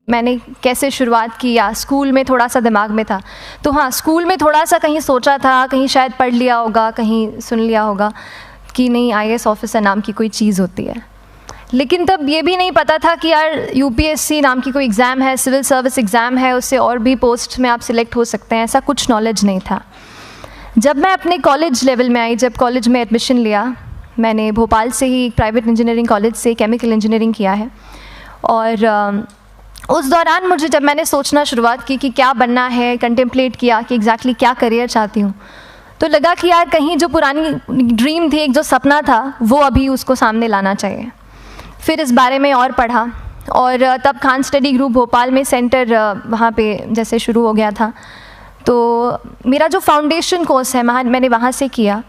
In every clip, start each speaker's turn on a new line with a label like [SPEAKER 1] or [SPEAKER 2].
[SPEAKER 1] मैंने कैसे शुरुआत की या स्कूल में थोड़ा सा दिमाग में था। तो हाँ, स्कूल में थोड़ा सा कहीं सोचा था, कहीं शायद पढ़ लिया होगा, कहीं सुन लिया होगा कि नहीं आईएएस ऑफिसर नाम की कोई चीज़ होती है। लेकिन तब ये भी नहीं पता था कि यार यूपीएससी नाम की कोई एग्ज़ाम है, सिविल सर्विस एग्ज़ाम है, उससे और भी पोस्ट में आप सिलेक्ट हो सकते हैं, ऐसा कुछ नॉलेज नहीं था। जब मैं अपने कॉलेज लेवल में आई, जब कॉलेज में एडमिशन लिया, मैंने भोपाल से ही प्राइवेट इंजीनियरिंग कॉलेज से केमिकल इंजीनियरिंग किया है। और उस दौरान मुझे जब मैंने सोचना शुरुआत की कि क्या बनना है, कंटेम्पलेट किया कि एग्जैक्टली क्या करियर चाहती हूँ, तो लगा कि यार कहीं जो पुरानी ड्रीम थी, एक जो सपना था, वो अभी उसको सामने लाना चाहिए। फिर इस बारे में और पढ़ा और तब खान स्टडी ग्रुप भोपाल में सेंटर वहाँ पे जैसे शुरू हो गया था, तो मेरा जो फाउंडेशन कोर्स है मैंने वहाँ से किया।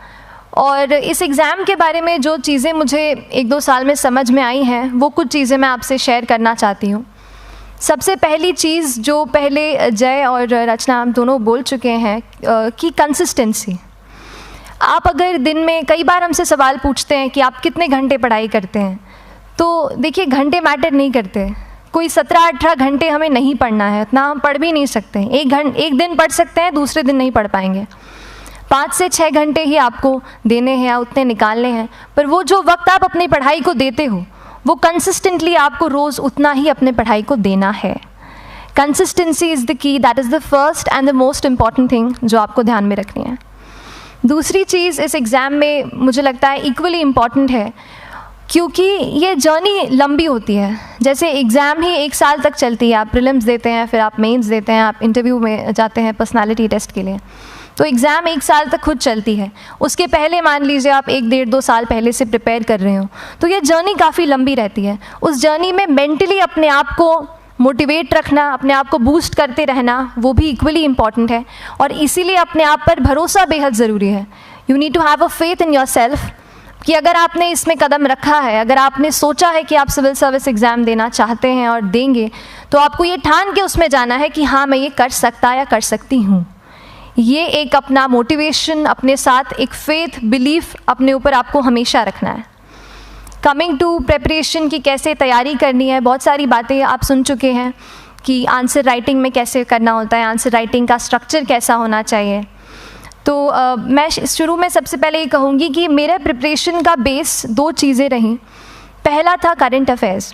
[SPEAKER 1] और इस एग्ज़ाम के बारे में जो चीज़ें मुझे 1-2 साल में समझ में आई हैं, वो कुछ चीज़ें मैं आपसे शेयर करना चाहती हूँ। सबसे पहली चीज़ जो पहले जय और रचना हम दोनों बोल चुके हैं कि कंसिस्टेंसी। आप अगर दिन में, कई बार हमसे सवाल पूछते हैं कि आप कितने घंटे पढ़ाई करते हैं, तो देखिए घंटे मैटर नहीं करते। कोई 17-18 घंटे हमें नहीं पढ़ना है, इतना हम पढ़ भी नहीं सकते। एक दिन पढ़ सकते हैं, दूसरे दिन नहीं पढ़ पाएंगे। 5 से 6 घंटे ही आपको देने हैं या उतने निकालने हैं, पर वो जो वक्त आप अपनी पढ़ाई को देते हो, वो कंसिस्टेंटली आपको रोज़ उतना ही अपने पढ़ाई को देना है। Consistency is the key, that is the first and the most important thing जो आपको ध्यान में रखनी है। दूसरी चीज़ इस एग्ज़ाम में मुझे लगता है इक्वली इम्पॉर्टेंट है, क्योंकि ये जर्नी लंबी होती है। जैसे एग्ज़ाम ही 1 साल तक चलती है, आप प्रीलिम्स देते हैं, फिर आप मेंस देते हैं, आप इंटरव्यू में जाते हैं पर्सनालिटी टेस्ट के लिए, तो एग्ज़ाम 1 साल तक खुद चलती है। उसके पहले मान लीजिए आप 1-1.5-2 साल पहले से प्रिपेयर कर रहे हो, तो ये जर्नी काफ़ी लंबी रहती है। उस जर्नी में मेंटली अपने आप को मोटिवेट रखना, अपने आप को बूस्ट करते रहना, वो भी इक्वली इम्पॉर्टेंट है। और इसीलिए अपने आप पर भरोसा बेहद ज़रूरी है। You need to have a faith in yourself कि अगर आपने इसमें कदम रखा है, अगर आपने सोचा है कि आप सिविल सर्विस एग्ज़ाम देना चाहते हैं और देंगे, तो आपको ये ठान के उसमें जाना है कि हाँ मैं ये कर सकता या कर सकती हूँ। ये एक अपना मोटिवेशन, अपने साथ एक फेथ, बिलीफ अपने ऊपर आपको हमेशा रखना है। कमिंग टू प्रेपरेशन की कैसे तैयारी करनी है, बहुत सारी बातें आप सुन चुके हैं कि आंसर राइटिंग में कैसे करना होता है, आंसर राइटिंग का स्ट्रक्चर कैसा होना चाहिए। तो मैं शुरू में सबसे पहले ये कहूँगी कि मेरे प्रिपरेशन का बेस 2 चीज़ें रहीं। पहला था करंट अफेयर्स।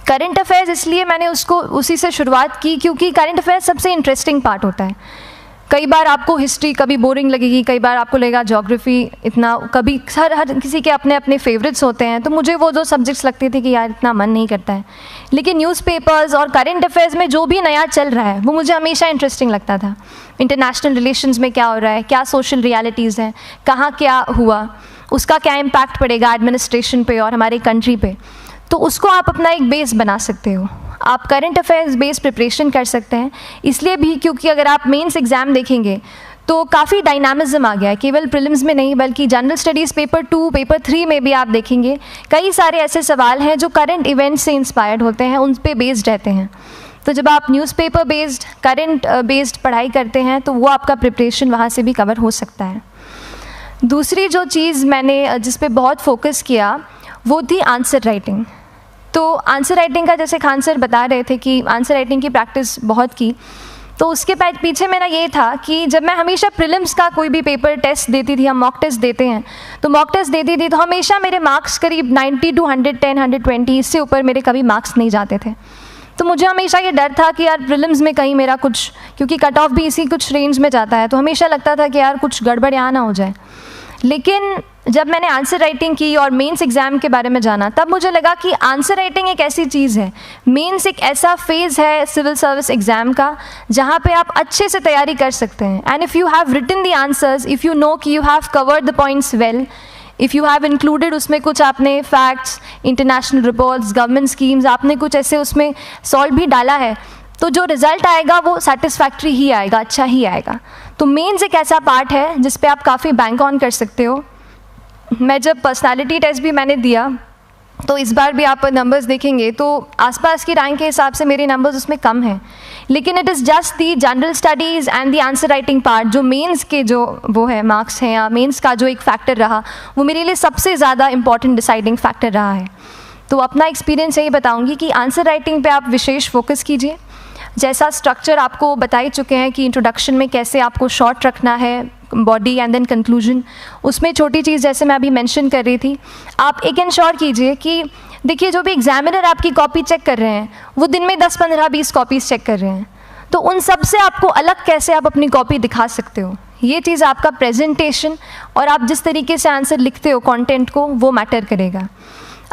[SPEAKER 1] करंट अफेयर्स इसलिए मैंने उसी से शुरुआत की क्योंकि करंट अफेयर्स सबसे इंटरेस्टिंग पार्ट होता है। कई बार आपको हिस्ट्री कभी बोरिंग लगेगी, कई बार आपको लगेगा ज्योग्राफी इतना, कभी हर किसी के अपने अपने फेवरेट्स होते हैं। तो मुझे वो 2 सब्जेक्ट्स लगते थे कि यार इतना मन नहीं करता है, लेकिन न्यूज़पेपर्स और करंट अफेयर्स में जो भी नया चल रहा है वो मुझे हमेशा इंटरेस्टिंग लगता था। इंटरनेशनल रिलेशंस में क्या हो रहा है, क्या सोशल रियलिटीज़ हैं, कहाँ क्या हुआ, उसका क्या इम्पैक्ट पड़ेगा एडमिनिस्ट्रेशन पे और हमारे कंट्री पे, तो उसको आप अपना एक बेस बना सकते हो। आप करंट अफेयर्स बेस्ड प्रिपरेशन कर सकते हैं, इसलिए भी क्योंकि अगर आप मेंस एग्ज़ाम देखेंगे तो काफ़ी डायनामिज्म आ गया है, केवल प्रीलिम्स में नहीं बल्कि जनरल स्टडीज़ पेपर 2, पेपर 3 में भी आप देखेंगे कई सारे ऐसे सवाल हैं जो करंट इवेंट्स से इंस्पायर्ड होते हैं, उन पे बेस्ड रहते हैं। तो जब आप न्यूज़पेपर बेस्ड, करंट बेस्ड पढ़ाई करते हैं तो वो आपका प्रिपरेशन वहाँ से भी कवर हो सकता है। दूसरी जो चीज़ मैंने जिस पे बहुत फोकस किया वो थी आंसर राइटिंग। तो आंसर राइटिंग का जैसे खान सर बता रहे थे कि आंसर राइटिंग की प्रैक्टिस बहुत की, तो उसके पीछे मेरा ये था कि जब मैं हमेशा प्रीलिम्स का कोई भी पेपर टेस्ट देती थी, हम मॉक टेस्ट देते हैं, तो मॉक टेस्ट देती थी तो हमेशा मेरे मार्क्स करीब 90 to 110, 120, इससे ऊपर मेरे कभी मार्क्स नहीं जाते थे। तो मुझे हमेशा ये डर था कि यार प्रीलिम्स में कहीं मेरा कुछ, क्योंकि कट ऑफ भी इसी कुछ रेंज में जाता है, तो हमेशा लगता था कि यार कुछ गड़बड़ यहाँ ना हो जाए। लेकिन जब मैंने आंसर राइटिंग की और मेंस एग्ज़ाम के बारे में जाना, तब मुझे लगा कि आंसर राइटिंग एक ऐसी चीज़ है, मेंस एक ऐसा फेज़ है सिविल सर्विस एग्ज़ाम का जहाँ पे आप अच्छे से तैयारी कर सकते हैं। And if you have written the answers, if you know कि you have covered the points well, if you have included उसमें कुछ आपने facts, international reports, government schemes, आपने कुछ ऐसे उसमें सॉल्व भी डाला है, तो जो रिज़ल्ट आएगा वो सेटिस्फैक्ट्री ही आएगा, अच्छा ही आएगा। तो मेंस एक ऐसा पार्ट है जिस पे आप काफ़ी बैंक ऑन कर सकते हो। मैं जब पर्सनालिटी टेस्ट भी मैंने दिया, तो इस बार भी आप नंबर्स देखेंगे तो आसपास की रैंक के हिसाब से मेरे नंबर्स उसमें कम हैं, लेकिन it is just the general studies and the answer writing part, जो मेंस के जो वो है मार्क्स हैं या मेंस का जो एक फैक्टर रहा, वो मेरे लिए सबसे ज़्यादा इंपॉर्टेंट डिसाइडिंग फैक्टर रहा है। तो अपना एक्सपीरियंस यही बताऊंगी कि आंसर राइटिंग पे आप विशेष फोकस कीजिए। जैसा स्ट्रक्चर आपको बता ही चुके हैं कि इंट्रोडक्शन में कैसे आपको शॉर्ट रखना है, बॉडी एंड देन कंक्लूजन, उसमें छोटी चीज़ जैसे मैं अभी मेंशन कर रही थी, आप एक इंश्योर कीजिए कि देखिए जो भी एग्जामिनर आपकी कॉपी चेक कर रहे हैं वो दिन में 10, 15, 20 कॉपीज़ चेक कर रहे हैं, तो उन सब से आपको अलग कैसे आप अपनी कॉपी दिखा सकते हो, ये चीज़ आपका प्रेजेंटेशन और आप जिस तरीके से आंसर लिखते हो कंटेंट को, वो मैटर करेगा।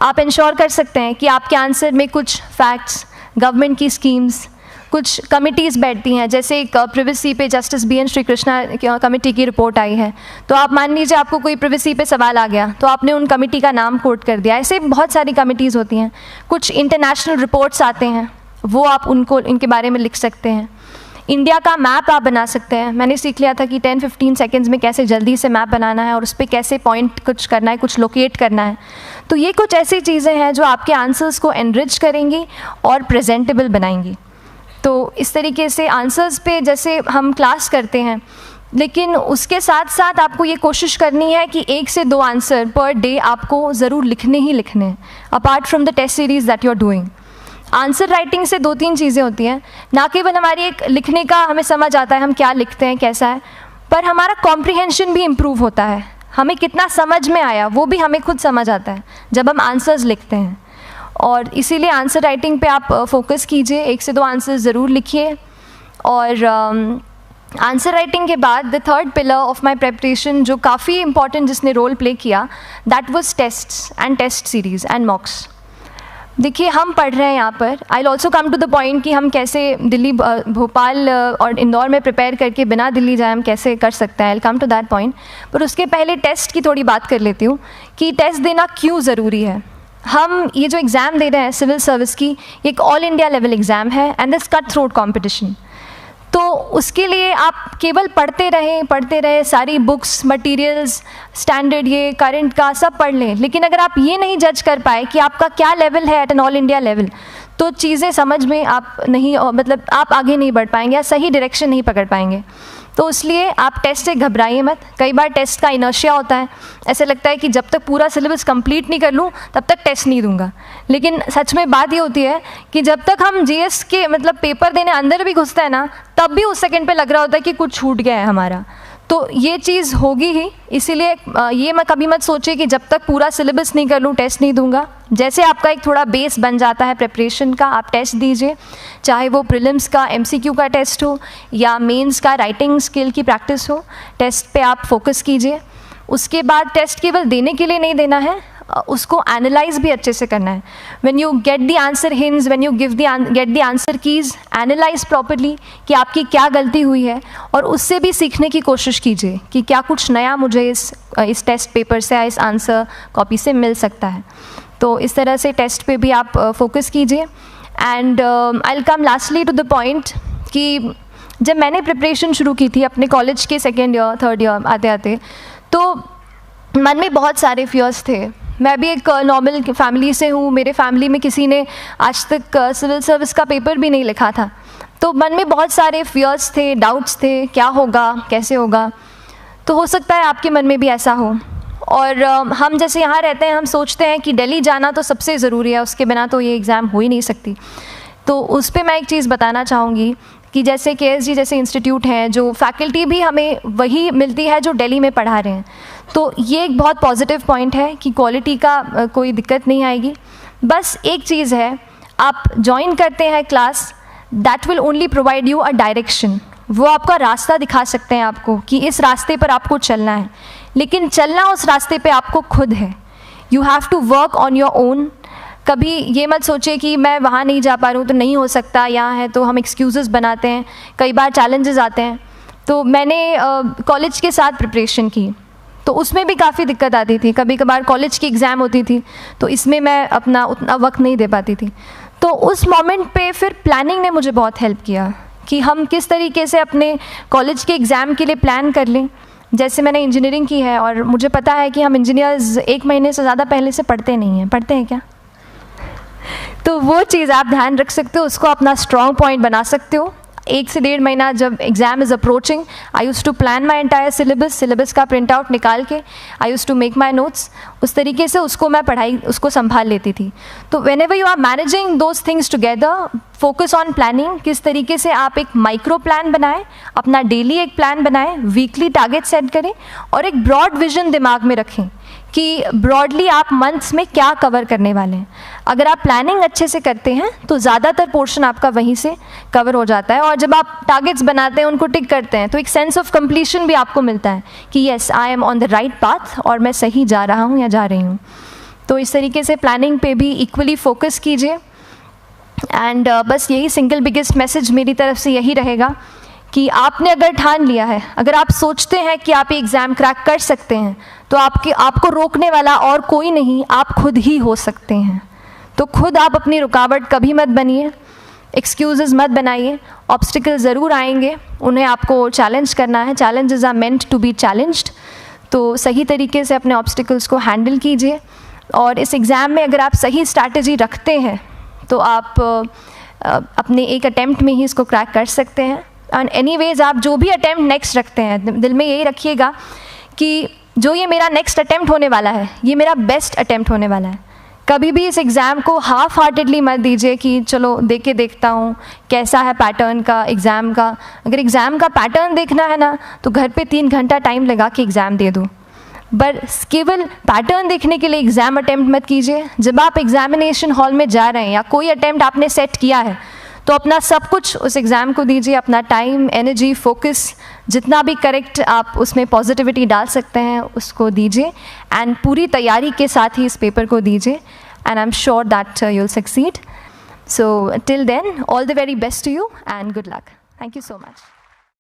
[SPEAKER 1] आप इंश्योर कर सकते हैं कि आपके आंसर में कुछ फैक्ट्स, गवर्नमेंट की स्कीम्स, कुछ कमिटीज़ बैठती हैं, जैसे एक प्रिवेसी पे जस्टिस BN श्रीकृष्णा कमेटी की रिपोर्ट आई है, तो आप मान लीजिए आपको कोई प्रिवेसी पे सवाल आ गया तो आपने उन कमेटी का नाम कोट कर दिया। ऐसे बहुत सारी कमिटीज़ होती हैं। कुछ इंटरनेशनल रिपोर्ट्स आते हैं, वो आप उनको इनके बारे में लिख सकते हैं। इंडिया का मैप आप बना सकते हैं। मैंने सीख लिया था कि 10-15 सेकेंड्स में कैसे जल्दी से मैप बनाना है और उस पर कैसे पॉइंट कुछ करना है, कुछ लोकेट करना है। तो ये कुछ ऐसी चीज़ें हैं जो आपके आंसर्स को एनरिच करेंगी और प्रेजेंटेबल बनाएंगी। तो इस तरीके से आंसर्स पे जैसे हम क्लास करते हैं, लेकिन उसके साथ साथ आपको ये कोशिश करनी है कि 1 से 2 आंसर पर डे आपको ज़रूर लिखने ही लिखने हैं, apart from the test series that you are doing. Answer writing से 2-3 चीज़ें होती हैं, ना केवल हमारी एक लिखने का हमें समझ आता है हम क्या लिखते हैं कैसा है, पर हमारा कॉम्प्रिहेंशन भी इम्प्रूव होता है। हमें कितना समझ में आया वो भी हमें खुद समझ आता है जब हम आंसर्स लिखते हैं। और इसीलिए आंसर राइटिंग पे आप फोकस कीजिए, 1 से 2 आंसर ज़रूर लिखिए। और आंसर राइटिंग के बाद the third pillar of my preparation जो काफ़ी इंपॉर्टेंट जिसने रोल प्ले किया, that was tests and test series and mocks. देखिए हम पढ़ रहे हैं यहाँ पर, I will also come to the point कि हम कैसे दिल्ली, भोपाल और इंदौर में प्रिपेयर करके बिना दिल्ली जाए हम कैसे कर सकते हैं, I will come to that point. पर उसके पहले टेस्ट की थोड़ी बात कर लेती हूँ कि टेस्ट देना क्यों ज़रूरी है। हम ये जो एग्ज़ाम दे रहे हैं सिविल सर्विस की, एक ऑल इंडिया लेवल एग्ज़ाम है and this cut throat competition. तो उसके लिए आप केवल पढ़ते रहें, सारी बुक्स, मटेरियल्स, स्टैंडर्ड ये करंट का सब पढ़ लें, लेकिन अगर आप ये नहीं जज कर पाए कि आपका क्या लेवल है at an all India level, तो चीज़ें समझ में आप नहीं, मतलब आप आगे नहीं बढ़ पाएंगे या सही डायरेक्शन नहीं पकड़ पाएंगे। तो इसलिए आप टेस्ट से घबराइए मत। कई बार टेस्ट का इनर्शिया होता है, ऐसे लगता है कि जब तक पूरा सिलेबस कंप्लीट नहीं कर लूँ तब तक टेस्ट नहीं दूंगा, लेकिन सच में बात ये होती है कि जब तक हम GS के मतलब पेपर देने अंदर भी घुसते हैं ना, तब भी उस सेकंड पे लग रहा होता है कि कुछ छूट गया है हमारा। तो ये चीज़ होगी ही, इसीलिए ये मैं कभी मत सोचिए कि जब तक पूरा सिलेबस नहीं कर लूँ टेस्ट नहीं दूंगा। जैसे आपका एक थोड़ा बेस बन जाता है प्रिपरेशन का, आप टेस्ट दीजिए, चाहे वो प्रीलिम्स का MCQ का टेस्ट हो या मेंस का राइटिंग स्किल की प्रैक्टिस हो, टेस्ट पे आप फोकस कीजिए। उसके बाद टेस्ट केवल देने के लिए नहीं देना है, उसको एनालाइज भी अच्छे से करना है। When you get the answer hints, when you get the answer keys, analyse properly कि आपकी क्या गलती हुई है और उससे भी सीखने की कोशिश कीजिए कि क्या कुछ नया मुझे इस टेस्ट पेपर से या इस आंसर कॉपी से मिल सकता है। तो इस तरह से टेस्ट पे भी आप फोकस कीजिए। And I will come lastly to the point कि जब मैंने प्रिपरेशन शुरू की थी अपने कॉलेज के 2nd ईयर 3rd ईयर आते आते, तो मन में बहुत सारे फियर्स थे। मैं भी एक नॉर्मल फैमिली से हूँ, मेरे फैमिली में किसी ने आज तक सिविल सर्विस का पेपर भी नहीं लिखा था, तो मन में बहुत सारे फियर्स थे, डाउट्स थे, क्या होगा, कैसे होगा। तो हो सकता है आपके मन में भी ऐसा हो। और हम जैसे यहाँ रहते हैं, हम सोचते हैं कि दिल्ली जाना तो सबसे ज़रूरी है, उसके बिना तो ये एग्ज़ाम हो ही नहीं सकती। तो उस पर मैं एक चीज़ बताना चाहूँगी कि जैसे KSG जैसे इंस्टीट्यूट हैं, जो फैकल्टी भी हमें वही मिलती है जो दिल्ली में पढ़ा रहे हैं, तो ये एक बहुत पॉजिटिव पॉइंट है कि क्वालिटी का कोई दिक्कत नहीं आएगी। बस एक चीज़ है, आप ज्वाइन करते हैं class, that will only provide you a direction, वो आपका रास्ता दिखा सकते हैं आपको कि इस रास्ते पर आपको चलना है, लेकिन चलना उस रास्ते पे आपको खुद है। You have to work on your own. कभी ये मत सोचिए कि मैं वहाँ नहीं जा पा रहा हूँ तो नहीं हो सकता, यहाँ है, तो हम एक्सक्यूज़ेस बनाते हैं। कई बार चैलेंजेस आते हैं। तो मैंने कॉलेज के साथ प्रिपरेशन की, तो उसमें भी काफ़ी दिक्कत आती थी। कभी कभार कॉलेज की एग्ज़ाम होती थी तो इसमें मैं अपना उतना वक्त नहीं दे पाती थी। तो उस मोमेंट पे फिर प्लानिंग ने मुझे बहुत हेल्प किया कि हम किस तरीके से अपने कॉलेज के एग्ज़ाम के लिए प्लान कर लें। जैसे मैंने इंजीनियरिंग की है और मुझे पता है कि हम इंजीनियर्स 1 महीने से ज़्यादा पहले से पढ़ते नहीं हैं, पढ़ते हैं क्या? तो वो चीज़ आप ध्यान रख सकते हो, उसको अपना स्ट्रॉन्ग पॉइंट बना सकते हो। 1 से 1.5 महीना जब exam is approaching, I use to plan my entire syllabus का प्रिंट आउट निकाल के I use to make my notes, उस तरीके से उसको मैं उसको संभाल लेती थी। तो whenever you are managing those things together, focus on planning, किस तरीके से आप एक माइक्रो प्लान बनाएं, अपना डेली एक प्लान बनाएं, वीकली टारगेट सेट करें और एक ब्रॉड विजन दिमाग में रखें कि ब्रॉडली आप मंथ्स में क्या कवर करने वाले हैं। अगर आप प्लानिंग अच्छे से करते हैं तो ज़्यादातर पोर्शन आपका वहीं से कवर हो जाता है, और जब आप टारगेट्स बनाते हैं, उनको टिक करते हैं, तो एक सेंस ऑफ कंप्लीशन भी आपको मिलता है कि yes I am on the right path और मैं सही जा रहा हूँ या जा रही हूँ। तो इस तरीके से प्लानिंग पे भी इक्वली फोकस कीजिए। एंड बस यही सिंगल बिगेस्ट मैसेज मेरी तरफ से यही रहेगा कि आपने अगर ठान लिया है, अगर आप सोचते हैं कि आप ये एग्ज़ाम क्रैक कर सकते हैं, तो आपको रोकने वाला और कोई नहीं, आप खुद ही हो सकते हैं। तो खुद आप अपनी रुकावट कभी मत बनिए, एक्सक्यूज़ेस मत बनाइए। ऑब्स्टिकल ज़रूर आएंगे, उन्हें आपको चैलेंज करना है। Challenges are meant to be challenged. तो सही तरीके से अपने ऑब्स्टिकल्स को हैंडल कीजिए, और इस एग्ज़ाम में अगर आप सही स्ट्रैटेजी रखते हैं तो आप अपने एक अटैम्प्ट में ही इसको क्रैक कर सकते हैं। एंड एनीवेज आप जो भी अटैम्प्ट नेक्स्ट रखते हैं, दिल में यही रखिएगा कि जो ये मेरा नेक्स्ट अटैम्प्ट होने वाला है, ये मेरा बेस्ट अटैम्प्ट होने वाला है। कभी भी इस एग्ज़ाम को हाफ हार्टेडली मत दीजिए कि चलो देख के देखता हूँ कैसा है पैटर्न का एग्ज़ाम का। अगर एग्ज़ाम का पैटर्न देखना है ना, तो घर पे 3 घंटा टाइम लगा के एग्ज़ाम दे दो, बस केवल पैटर्न देखने के लिए एग्ज़ाम अटैम्प्ट मत कीजिए। जब आप एग्ज़ामिनेशन हॉल में जा रहे हैं या कोई अटैम्प्ट आपने सेट किया है, तो अपना सब कुछ उस एग्ज़ाम को दीजिए, अपना टाइम, एनर्जी, फोकस, जितना भी करेक्ट आप उसमें पॉजिटिविटी डाल सकते हैं उसको दीजिए, एंड पूरी तैयारी के साथ ही इस पेपर को दीजिए, and I am sure that you will succeed. So till then, all the very best to you and good luck. Thank you so much.